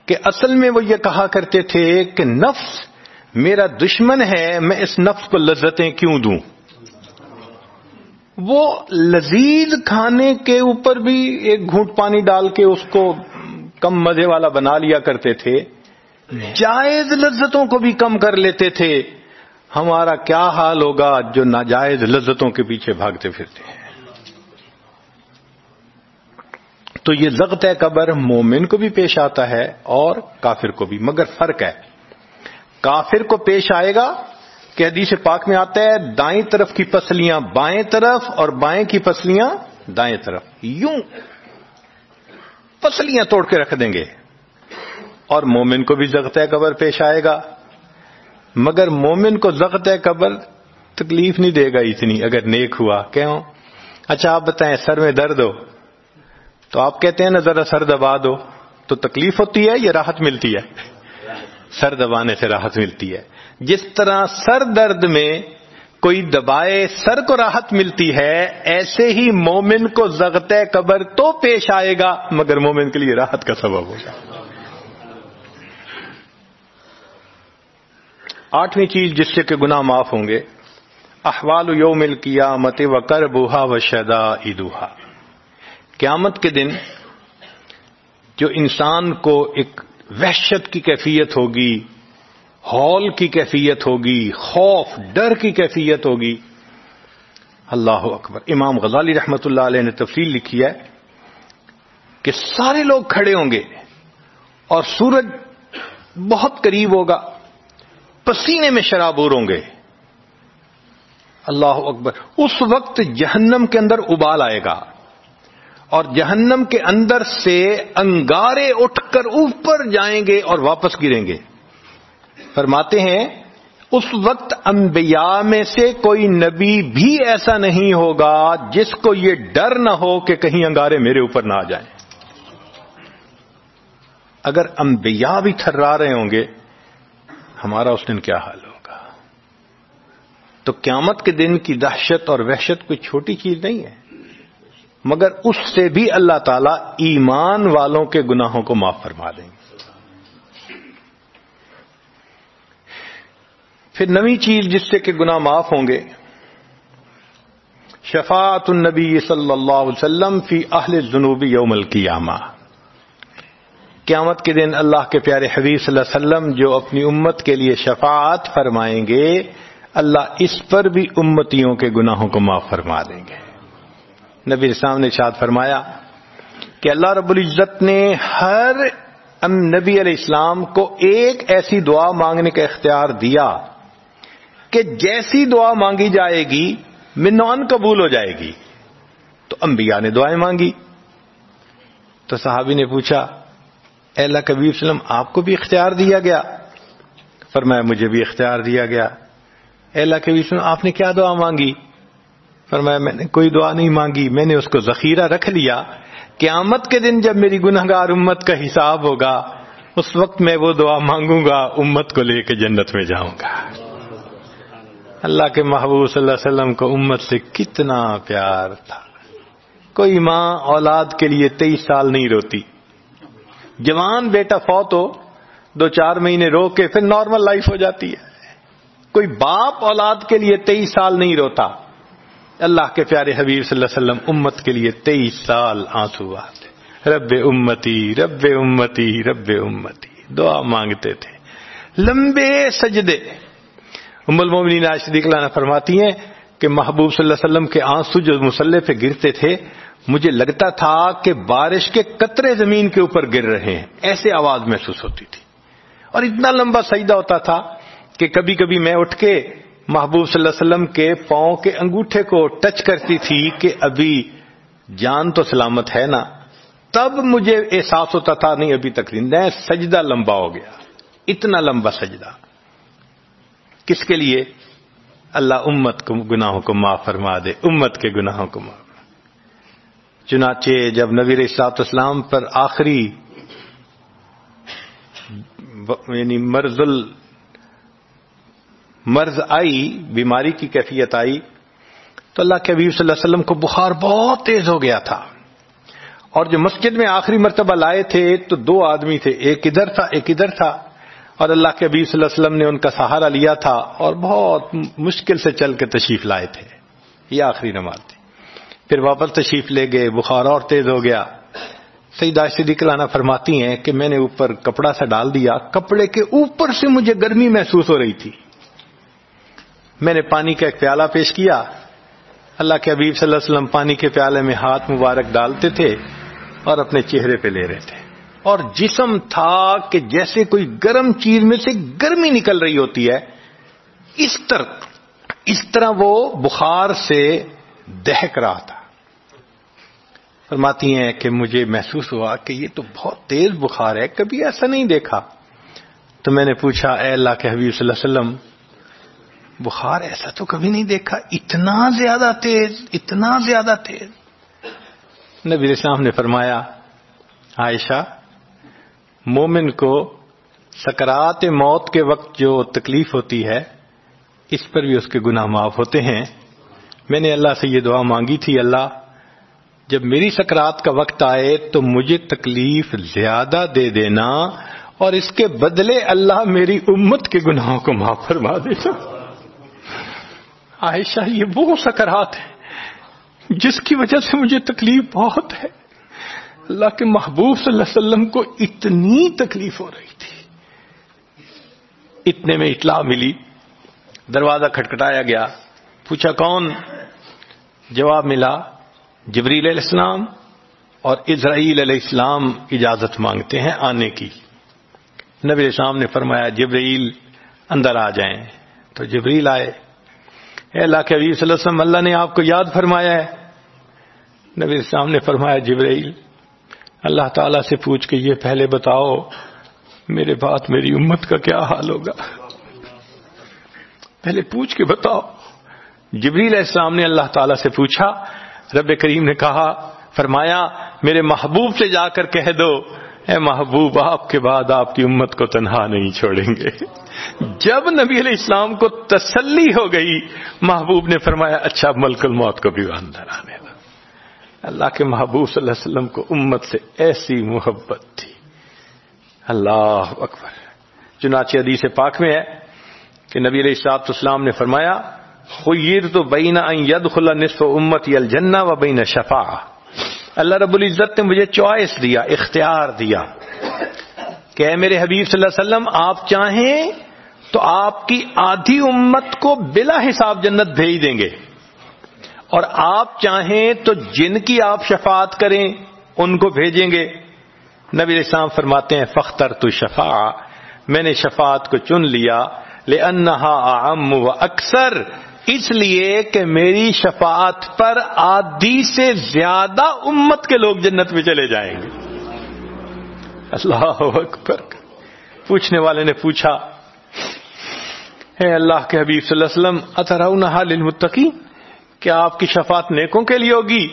کہ اصل میں وہ یہ کہا کرتے تھے کہ نفس میرا دشمن ہے, میں اس نفس کو لذتیں کیوں دوں. وہ لذیذ کھانے کے اوپر بھی ایک گھونٹ پانی ڈال کے اس کو کم مزے والا بنا لیا کرتے تھے, جائز لذتوں کو بھی کم کر لیتے تھے. ہمارا کیا حال ہوگا جو ناجائز لذتوں کے پیچھے بھاگتے پھرتے ہیں. تو یہ زغط قبر مومن کو بھی پیش آتا ہے اور کافر کو بھی, مگر فرق ہے. کافر کو پیش آئے گا کہ حدیث پاک میں آتا ہے دائیں طرف کی پسلیاں بائیں طرف اور بائیں کی پسلیاں دائیں طرف، یوں پسلیاں توڑ کے رکھ دیں گے. اور مومن کو بھی ضغط قبر پیش آئے گا، مگر مومن کو ضغط قبر تکلیف نہیں دے گا اتنی اگر نیک ہوا. کیوں؟ اچھا آپ بتائیں سر میں درد ہو تو آپ کہتے ہیں نا ذرا سر دبا دو، تو تکلیف ہوتی ہے یا راحت ملتی ہے؟ سر دبانے سے راحت ملتی ہے. جس طرح سر درد میں کوئی دبائے سر کو راحت ملتی ہے، ایسے ہی مومن کو ضغط قبر تو پیش آئے گا مگر مومن کے لیے راحت کا سبب ہوگا. 8ویں چیز جس سے کہ گناہ معاف ہوں گے، احوال یوم القیامت وقربها وشدائدها. قیامت کے دن جو انسان کو ایک وحشت کی کیفیت ہوگی، ہول کی کیفیت ہوگی، خوف ڈر کی کیفیت ہوگی. اللہ اکبر. امام غزالی رحمۃ اللہ علیہ نے تفصیل لکھی ہے کہ سارے لوگ کھڑے ہوں گے اور سورج بہت قریب ہوگا، پسینے میں شرابور ہوں گے. اللہ اکبر. اس وقت جہنم کے اندر ابال آئے گا اور جہنم کے اندر سے انگارے اٹھ کر اوپر جائیں گے اور واپس گریں گے. فرماتے ہیں اس وقت انبیاء میں سے کوئی نبی بھی ایسا نہیں ہوگا جس کو یہ ڈر نہ ہو کہ کہیں انگارے میرے اوپر نہ آ جائیں. اگر انبیاء بھی تھرا رہے ہوں گے ہمارا اس دن کیا حال ہوگا. تو قیامت کے دن کی دہشت اور وحشت کوئی چھوٹی چیز نہیں ہے، مگر اس سے بھی اللہ تعالیٰ ایمان والوں کے گناہوں کو معاف فرما دیں گے. پھر 9ویں چیز جس سے کہ گناہ معاف ہوں گے، شفاعت النبی صلی اللہ علیہ وسلم فی اہل الذنوب یوم القیامہ. قیامت کے دن اللہ کے پیارے حبیب صلی اللہ علیہ وسلم جو اپنی امت کے لیے شفاعت فرمائیں گے، اللہ اس پر بھی امتیوں کے گناہوں کو معاف فرما دیں گے. نبی اسلام نے ارشاد فرمایا کہ اللہ رب العزت نے ہر نبی علیہ السلام کو ایک ایسی دعا مانگنے کا اختیار دیا کہ جیسی دعا مانگی جائے گی منون قبول ہو جائے گی. تو انبیاء نے دعائیں مانگی. تو صحابی نے پوچھا اے اللہ کے حبیب صلی اللہ علیہ وسلم آپ کو بھی اختیار دیا گیا؟ فرمایا مجھے بھی اختیار دیا گیا. اے اللہ کے حبیب صلی اللہ علیہ وسلم آپ نے کیا دعا مانگی؟ فرمایا میں نے کوئی دعا نہیں مانگی، میں نے اس کو ذخیرہ رکھ لیا. قیامت کے دن جب میری گنہگار امت کا حساب ہوگا اس وقت میں وہ دعا مانگوں گا، امت کو لے کے جنت میں جاؤں گا. اللہ کے محبوب صلی اللہ علیہ وسلم کو امت سے کتنا پیار تھا. کوئی ماں اولاد کے لیے 23 سال نہیں روتی. جوان بیٹا فوت ہو 2-4 مہینے رو کے پھر نارمل لائف ہو جاتی ہے. کوئی باپ اولاد کے لیے 23 سال نہیں روتا. اللہ کے پیارے حبیب صلی اللہ علیہ وسلم امت کے لیے 23 سال آنسو آتے. رب امتی رب امتی رب امتی دعا مانگتے تھے. لمبے سجدے. ام المومنین عائشہ صدیقہ عنہا فرماتی ہیں کہ محبوب صلی اللہ علیہ وسلم کے آنسو جو مصلی پہ گرتے تھے مجھے لگتا تھا کہ بارش کے قطرے زمین کے اوپر گر رہے ہیں، ایسے آواز محسوس ہوتی تھی. اور اتنا لمبا سجدہ ہوتا تھا کہ کبھی کبھی میں اٹھ کے محبوب صلی اللہ علیہ وسلم کے پاؤں کے انگوٹھے کو ٹچ کرتی تھی کہ ابھی جان تو سلامت ہے نا. تب مجھے احساس ہوتا تھا نہیں ابھی تک زندہ ہے. سجدہ لمبا ہو گیا. اتنا لمبا سجدہ کس کے لیے؟ اللہ امت کو گناہوں کو معاف فرما دے، امت کے گناہوں کو معاف. چنانچہ جب نبی علیہ الصلوۃ والسلام پر آخری یعنی مرض آئی، بیماری کی کیفیت آئی، تو اللہ کے حبیب صلی اللہ علیہ وسلم کو بخار بہت تیز ہو گیا تھا. اور جو مسجد میں آخری مرتبہ لائے تھے تو 2 آدمی تھے، ایک ادھر تھا ایک ادھر تھا، اور اللہ کے حبیب صلی اللہ علیہ وسلم نے ان کا سہارا لیا تھا اور بہت مشکل سے چل کے تشریف لائے تھے. یہ آخری نماز تھی. پھر واپس تشریف لے گئے، بخار اور تیز ہو گیا. سیدہ عائشہ صدیقہ عنہا فرماتی ہیں کہ میں نے اوپر کپڑا سا ڈال دیا، کپڑے کے اوپر سے مجھے گرمی محسوس ہو رہی تھی. میں نے پانی کا ایک پیالہ پیش کیا. اللہ کے حبیب صلی اللہ علیہ وسلم پانی کے پیالے میں ہاتھ مبارک ڈالتے تھے اور اپنے چہرے پہ لے رہے تھے. اور جسم تھا کہ جیسے کوئی گرم چیز میں سے گرمی نکل رہی ہوتی ہے. اس طرح وہ بخار سے دہک رہا تھا. فرماتی ہیں کہ مجھے محسوس ہوا کہ یہ تو بہت تیز بخار ہے, کبھی ایسا نہیں دیکھا. تو میں نے پوچھا اے اللہ کے حبیب صلی اللہ علیہ وسلم, بخار ایسا تو کبھی نہیں دیکھا, اتنا زیادہ تیز, اتنا زیادہ تیز. نبی علیہ السلام نے فرمایا عائشہ, مومن کو سکرات موت کے وقت جو تکلیف ہوتی ہے اس پر بھی اس کے گناہ معاف ہوتے ہیں. میں نے اللہ سے یہ دعا مانگی تھی, اللہ جب میری سکرات کا وقت آئے تو مجھے تکلیف زیادہ دے دینا, اور اس کے بدلے اللہ میری امت کے گناہوں کو معاف فرما دینا. عائشہ, یہ وہ سکرات ہے جس کی وجہ سے مجھے تکلیف بہت ہے. اللہ کے محبوب صلی اللہ علیہ وسلم کو اتنی تکلیف ہو رہی تھی. اتنے میں اطلاع ملی, دروازہ کھٹکھٹایا گیا, پوچھا کون؟ جواب ملا جبریل علیہ السلام اور اسرائیل علیہ السلام اجازت مانگتے ہیں آنے کی. نبی علیہ السلام نے فرمایا جبریل اندر آ جائیں. تو جبریل آئے. اے اللہ کے حبیب صلی اللہ علیہ وسلم, اللہ نے آپ کو یاد فرمایا ہے. نبی علیہ السلام نے فرمایا جبریل, اللہ تعالیٰ سے پوچھ کے یہ پہلے بتاؤ میرے بعد میری امت کا کیا حال ہوگا, پہلے پوچھ کے بتاؤ. جبریل علیہ السلام نے اللہ تعالیٰ سے پوچھا. رب کریم نے کہا, فرمایا میرے محبوب سے جا کر کہہ دو اے محبوب آپ کے بعد آپ کی امت کو تنہا نہیں چھوڑیں گے. جب نبی علیہ السلام کو تسلی ہو گئی, محبوب نے فرمایا اچھا ملک الموت کو بھی اندر آنے دو. اللہ کے محبوب صلی اللہ علیہ وسلم کو امت سے ایسی محبت تھی. اللہ اکبر. چنانچہ حدیث پاک میں ہے کہ نبی علیہ الصلوۃ والسلام نے فرمایا خیرت بین ان یدخل نصف امتی الجنہ و بین شفاعہ. اللہ رب العزت نے مجھے چوائس دیا, اختیار دیا کہ اے میرے حبیب صلی اللہ علیہ وسلم آپ چاہیں تو آپ کی آدھی امت کو بلا حساب جنت بھیج دیں گے, اور آپ چاہیں تو جن کی آپ شفاعت کریں ان کو بھیجیں گے. نبی علیہ السلام فرماتے ہیں فاخترت شفاعہ, میں نے شفاعت کو چن لیا, لأنہا اعم و اکثر, اس لیے کہ میری شفاعت پر آدھی سے زیادہ امت کے لوگ جنت میں چلے جائیں گے. اللہ اکبر. پوچھنے والے نے پوچھا اے اللہ کے حبیب صلی اللہ علیہ وسلم اترونہا للمتقین, کیا آپ کی شفاعت نیکوں کے لیے ہوگی؟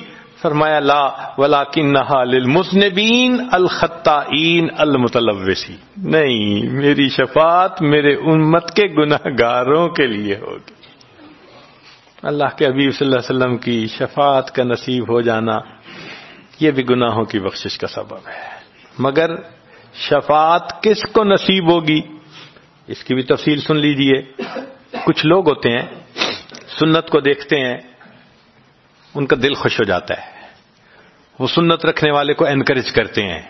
فرمایا لا ولکنہا للمذنبین الخطائین المتلوثین, نہیں میری شفاعت میرے امت کے گناہگاروں کے لیے ہوگی. اللہ کے حبیب صلی اللہ علیہ وسلم کی شفاعت کا نصیب ہو جانا یہ بھی گناہوں کی بخشش کا سبب ہے. مگر شفاعت کس کو نصیب ہوگی اس کی بھی تفصیل سن لیجئے. کچھ لوگ ہوتے ہیں سنت کو دیکھتے ہیں ان کا دل خوش ہو جاتا ہے, وہ سنت رکھنے والے کو انکریج کرتے ہیں,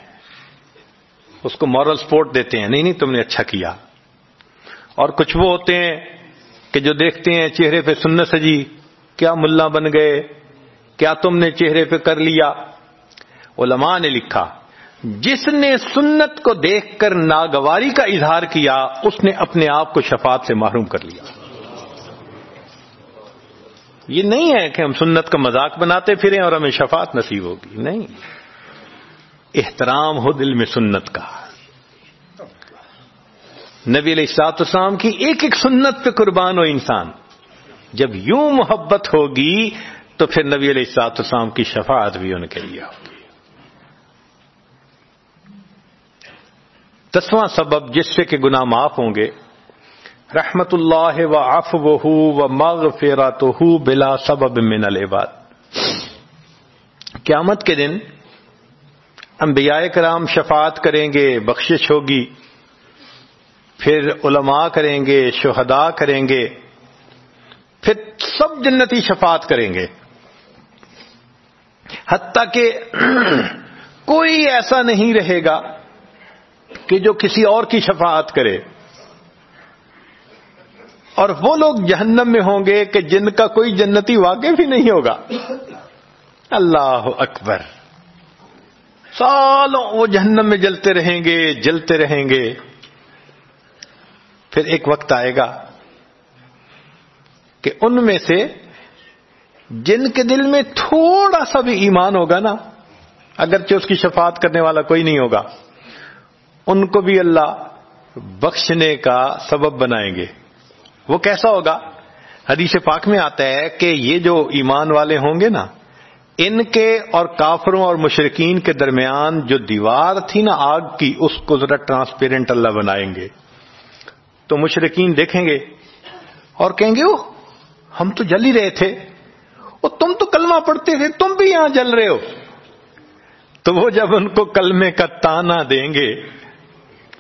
اس کو مورل سپورٹ دیتے ہیں, نہیں تم نے اچھا کیا. اور کچھ وہ ہوتے ہیں کہ جو دیکھتے ہیں چہرے پہ سنت سجی, کیا ملا بن گئے, کیا تم نے چہرے پہ کر لیا. علماء نے لکھا جس نے سنت کو دیکھ کر ناگواری کا اظہار کیا اس نے اپنے آپ کو شفاعت سے محروم کر لیا. یہ نہیں ہے کہ ہم سنت کا مذاق بناتے پھریں اور ہمیں شفاعت نصیب ہوگی, نہیں. احترام ہو دل میں سنت کا. نبی علیہ الصلوۃ والسلام کی ایک ایک سنت پہ قربان ہو انسان. جب یوں محبت ہوگی تو پھر نبی علیہ الصلوۃ والسلام کی شفاعت بھی ان کے لیے ہوگی. 10واں سبب جس سے کہ گناہ معاف ہوں گے, رحمت اللہ و عفوہ و مغفرتہ بلا سبب من العباد. قیامت کے دن انبیاء کرام شفاعت کریں گے, بخشش ہوگی, پھر علماء کریں گے, شہداء کریں گے, پھر سب جنتی شفاعت کریں گے, حتیٰ کہ کوئی ایسا نہیں رہے گا کہ جو کسی اور کی شفاعت کرے. اور وہ لوگ جہنم میں ہوں گے کہ جن کا کوئی جنتی واقف ہی نہیں ہوگا. اللہ اکبر. سالوں وہ جہنم میں جلتے رہیں گے, جلتے رہیں گے. پھر ایک وقت آئے گا کہ ان میں سے جن کے دل میں تھوڑا سا بھی ایمان ہوگا نا، اگرچہ اس کی شفاعت کرنے والا کوئی نہیں ہوگا، ان کو بھی اللہ بخشنے کا سبب بنائیں گے۔ وہ کیسا ہوگا؟ حدیث پاک میں آتا ہے کہ یہ جو ایمان والے ہوں گے نا، ان کے اور کافروں اور مشرکین کے درمیان جو دیوار تھی نا آگ کی، اس کو ذرا ٹرانسپیرنٹ اللہ بنائیں گے۔ تو مشرکین دیکھیں گے اور کہیں گے اوہ ہم تو جل ہی رہے تھے، اور تم تو کلمہ پڑھتے تھے، تم بھی یہاں جل رہے ہو۔ تو وہ جب ان کو کلمے کا تانا دیں گے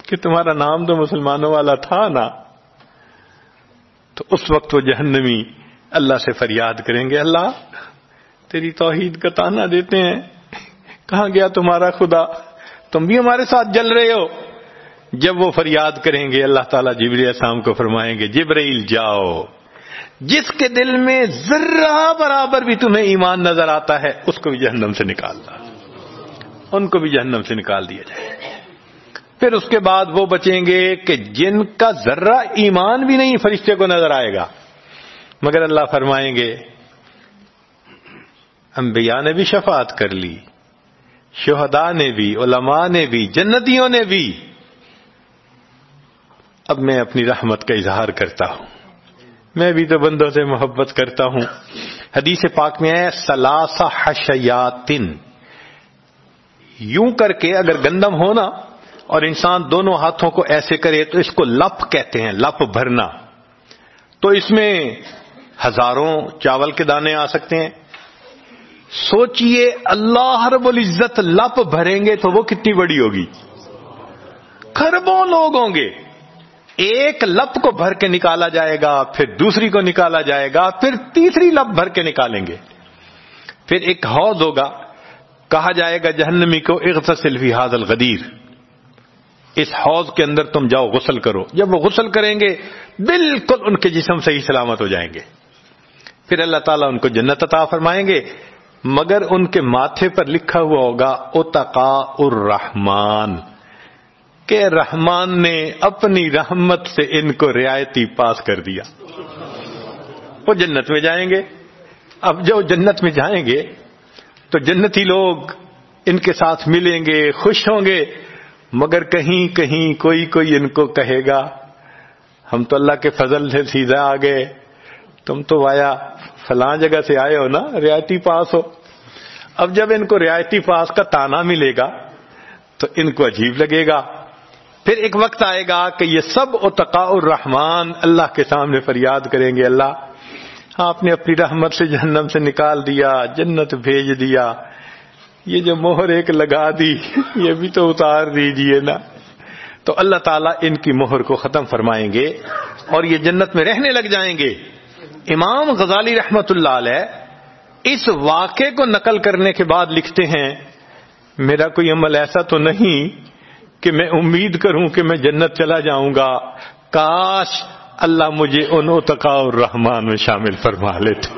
کہ تمہارا نام تو مسلمانوں والا تھا نا، تو اس وقت وہ جہنمی اللہ سے فریاد کریں گے، اللہ تیری توحید کا تانا دیتے ہیں، کہاں گیا تمہارا خدا، تم بھی ہمارے ساتھ جل رہے ہو۔ جب وہ فریاد کریں گے، اللہ تعالیٰ جبریل علیہ السلام کو فرمائیں گے، جبرائیل جاؤ، جس کے دل میں ذرہ برابر بھی تمہیں ایمان نظر آتا ہے اس کو بھی جہنم سے نکال دو، ان کو بھی جہنم سے نکال دیا جائے۔ پھر اس کے بعد وہ بچیں گے کہ جن کا ذرہ ایمان بھی نہیں فرشتے کو نظر آئے گا، مگر اللہ فرمائیں گے انبیاء نے بھی شفاعت کر لی، شہداء نے بھی، علماء نے بھی، جنتیوں نے بھی، اب میں اپنی رحمت کا اظہار کرتا ہوں، میں بھی تو بندوں سے محبت کرتا ہوں۔ حدیث پاک میں ہے ثلاث حشیات، یوں کر کے اگر گندم ہونا اور انسان دونوں ہاتھوں کو ایسے کرے تو اس کو لپ کہتے ہیں، لپ بھرنا۔ تو اس میں ہزاروں چاول کے دانے آ سکتے ہیں۔ سوچئے اللہ رب العزت لپ بھریں گے تو وہ کتنی بڑی ہوگی، کھربوں لوگ ہوں گے۔ ایک لپ کو بھر کے نکالا جائے گا، پھر دوسری کو نکالا جائے گا، پھر تیسری لپ بھر کے نکالیں گے۔ پھر ایک حوض ہوگا، کہا جائے گا جہنمی کو اغتسل فی ھذا الغدیر، اس حوض کے اندر تم جاؤ غسل کرو۔ جب وہ غسل کریں گے بالکل ان کے جسم صحیح سلامت ہو جائیں گے۔ پھر اللہ تعالیٰ ان کو جنت عطا فرمائیں گے، مگر ان کے ماتھے پر لکھا ہوا ہوگا اتقاء الرحمن، کہ رحمان نے اپنی رحمت سے ان کو رعایتی پاس کر دیا۔ وہ جنت میں جائیں گے۔ اب جو جنت میں جائیں گے تو جنتی لوگ ان کے ساتھ ملیں گے، خوش ہوں گے، مگر کہیں کہیں کوئی ان کو کہے گا ہم تو اللہ کے فضل سے سیدھا آ گئے، تم تو وایا فلاں جگہ سے آئے ہو نا، رعایتی پاس ہو۔ اب جب ان کو رعایتی پاس کا تانا ملے گا تو ان کو عجیب لگے گا۔ پھر ایک وقت آئے گا کہ یہ سب اتقاء الرحمن اللہ کے سامنے فریاد کریں گے، اللہ آپ نے اپنی رحمت سے جہنم سے نکال دیا، جنت بھیج دیا، یہ جو مہر ایک لگا دی یہ بھی تو اتار دیجئے نا۔ تو اللہ تعالیٰ ان کی مہر کو ختم فرمائیں گے اور یہ جنت میں رہنے لگ جائیں گے۔ امام غزالی رحمت اللہ علیہ اس واقعے کو نقل کرنے کے بعد لکھتے ہیں، میرا کوئی عمل ایسا تو نہیں کہ میں امید کروں کہ میں جنت چلا جاؤں گا، کاش اللہ مجھے ان اتقاء الرحمن میں شامل فرما لیتے،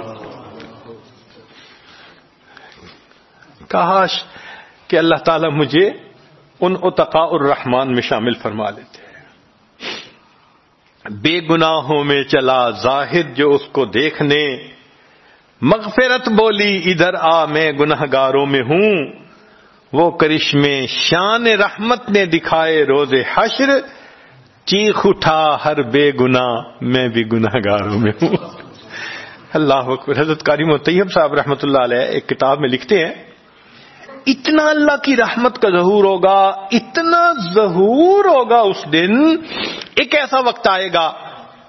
کاش کہ اللہ تعالیٰ مجھے ان اتقاء الرحمن میں شامل فرما لیتے۔ بے گناہوں میں چلا زاہد جو اس کو دیکھنے، مغفرت بولی ادھر آ میں گنہگاروں میں ہوں، وہ کرشمے شان رحمت نے دکھائے روز حشر، چیخ اٹھا ہر بے گناہ میں بھی گنہگاروں میں ہوں۔ اللہ اکبر۔ حضرت قاری طیب صاحب رحمت اللہ علیہ ایک کتاب میں لکھتے ہیں، اتنا اللہ کی رحمت کا ظہور ہوگا، اتنا ظہور ہوگا اس دن، ایک ایسا وقت آئے گا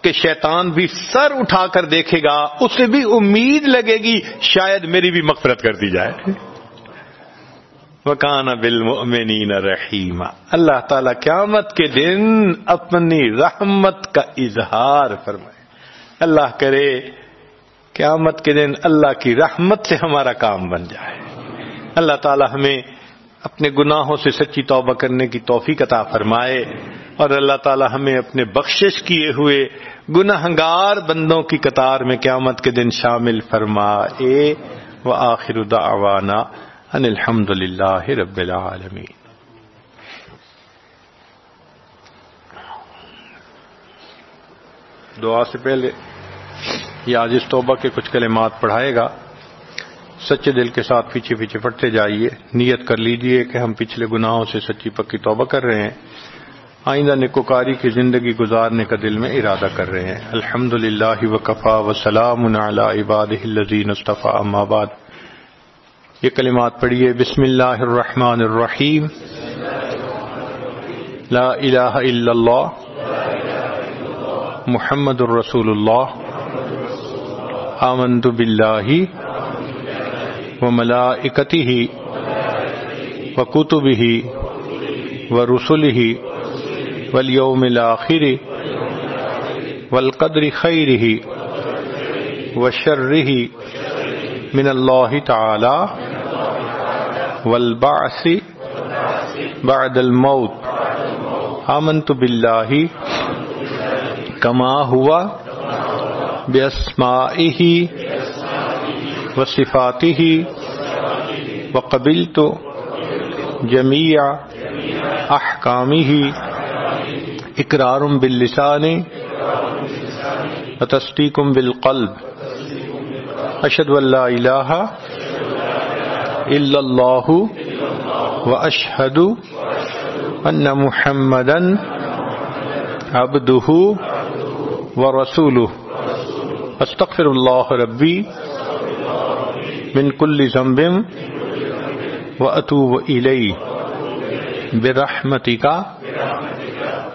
کہ شیطان بھی سر اٹھا کر دیکھے گا، اسے بھی امید لگے گی شاید میری بھی مغفرت کر دی جائے۔ وَكَانَ بِالْمُؤْمِنِينَ رَحِيمًا۔ اللہ تعالیٰ قیامت کے دن اپنی رحمت کا اظہار فرمائے۔ اللہ کرے قیامت کے دن اللہ کی رحمت سے ہمارا کام بن جائے۔ اللہ تعالیٰ ہمیں اپنے گناہوں سے سچی توبہ کرنے کی توفیق عطا فرمائے، اور اللہ تعالیٰ ہمیں اپنے بخشش کیے ہوئے گنہگار بندوں کی قطار میں قیامت کے دن شامل فرمائے۔ وآخر دعوانا ان الحمد للہ رب العالمین۔ دعا سے پہلے یہ آج اس توبہ کے کچھ کلمات پڑھائے گا، سچے دل کے ساتھ پیچھے پیچھے پڑھتے جائیے، نیت کر لیجئے کہ ہم پچھلے گناہوں سے سچی پکی توبہ کر رہے ہیں، آئندہ نیکوکاری کی زندگی گزارنے کا دل میں ارادہ کر رہے ہیں۔ الحمدللہ وکفی وسلام علی عبادہ الذین اصطفی، اما بعد۔ یہ کلمات پڑھیے۔ بسم اللہ الرحمن الرحیم، لا الہ الا اللہ محمد الرسول اللہ، آمنت باللہ وملائکتہ وکتبہ ورسلہ والیوم الآخر والقدر خیرہ وشرہ من اللہ تعالی والبعث بعد الموت، آمنت باللہ کما ہوا باسمائہ وصفاتہ وقبلت جمیع احکامہ اقرار باللسان وتصدیق بالقلب، اشہد ان لا الہ الا اللہ واشہد ان محمدا عبدہ ورسولہ، استغفر اللہ ربی من کل ذنب واتوب الیہ برحمتک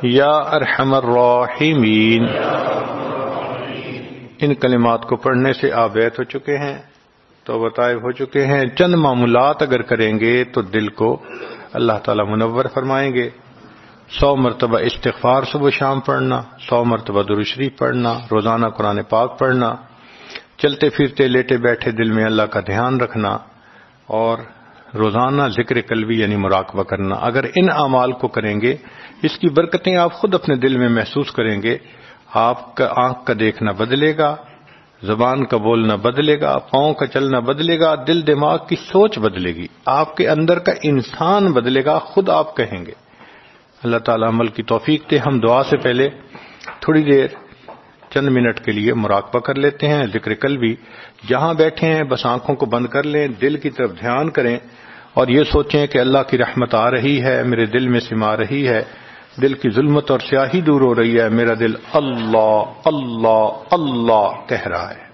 یا ارحم الراحمین۔ ان کلمات کو پڑھنے سے آپ بیت ہو چکے ہیں، توبہ طائب ہو چکے ہیں۔ چند معمولات اگر کریں گے تو دل کو اللہ تعالیٰ منور فرمائیں گے۔ 100 مرتبہ استغفار صبح شام پڑھنا، 100 مرتبہ درود شریف پڑھنا، روزانہ قرآن پاک پڑھنا، چلتے پھرتے لیٹے بیٹھے دل میں اللہ کا دھیان رکھنا، اور روزانہ ذکر قلبی یعنی مراقبہ کرنا۔ اگر ان اعمال کو کریں گے، اس کی برکتیں آپ خود اپنے دل میں محسوس کریں گے۔ آپ کا آنکھ کا دیکھنا بدلے گا، زبان کا بولنا بدلے گا، پاؤں کا چلنا بدلے گا، دل دماغ کی سوچ بدلے گی، آپ کے اندر کا انسان بدلے گا، خود آپ کہیں گے۔ اللہ تعالیٰ عمل کی توفیق دے۔ ہم دعا سے پہلے تھوڑی دیر چند منٹ کے لیے مراقبہ کر لیتے ہیں، ذکر قلبی۔ جہاں بیٹھے ہیں بس آنکھوں کو بند کر لیں، دل کی طرف دھیان کریں اور یہ سوچیں کہ اللہ کی رحمت آ رہی ہے، میرے دل میں سما رہی ہے، دل کی ظلمت اور سیاہی دور ہو رہی ہے، میرا دل اللہ اللہ اللہ کہہ رہا ہے۔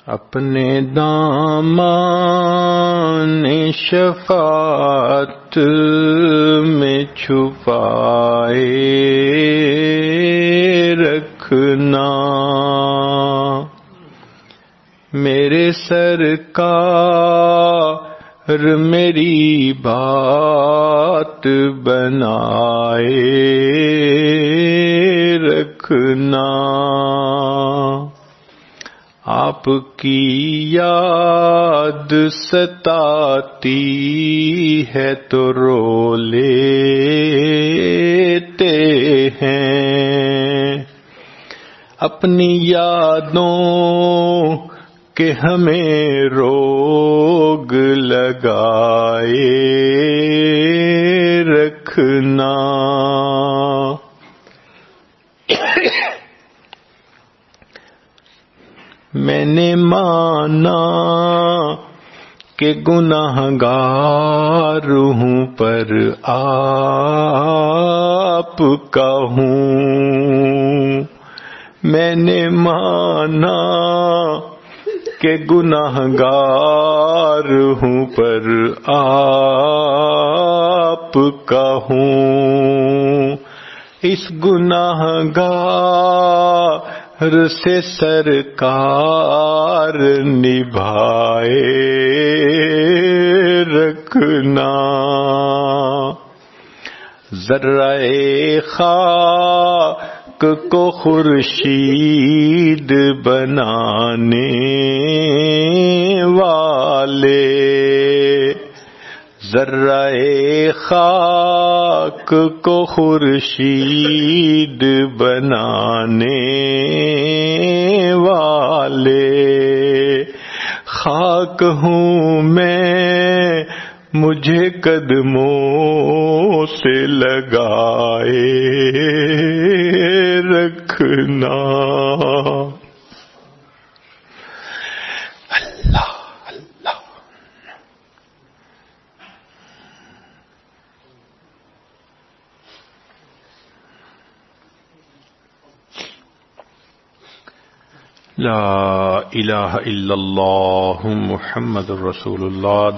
اپنے دامان شفاعت میں چھپائے رکھنا، میرے سرکار میری بات بنائے رکھنا، آپ کی یاد ستاتی ہے تو رو لیتے ہیں، اپنی یادوں کے ہمیں روگ لگائے رکھنا، میں نے مانا کہ گناہگار ہوں پر آپ کا ہوں، میں نے مانا کہ گناہگار ہوں پر آپ کا ہوں، اس گناہگار سے سرکار نبھائے رکھنا، ذرہ خاک کو خورشید بنانے والے، ذرہ خاک کو خورشید بنانے والے، خاک ہوں میں مجھے قدموں سے لگائے رکھنا۔ اللہ اللہ۔ لا الہ الا اللہ محمد الرسول اللہ۔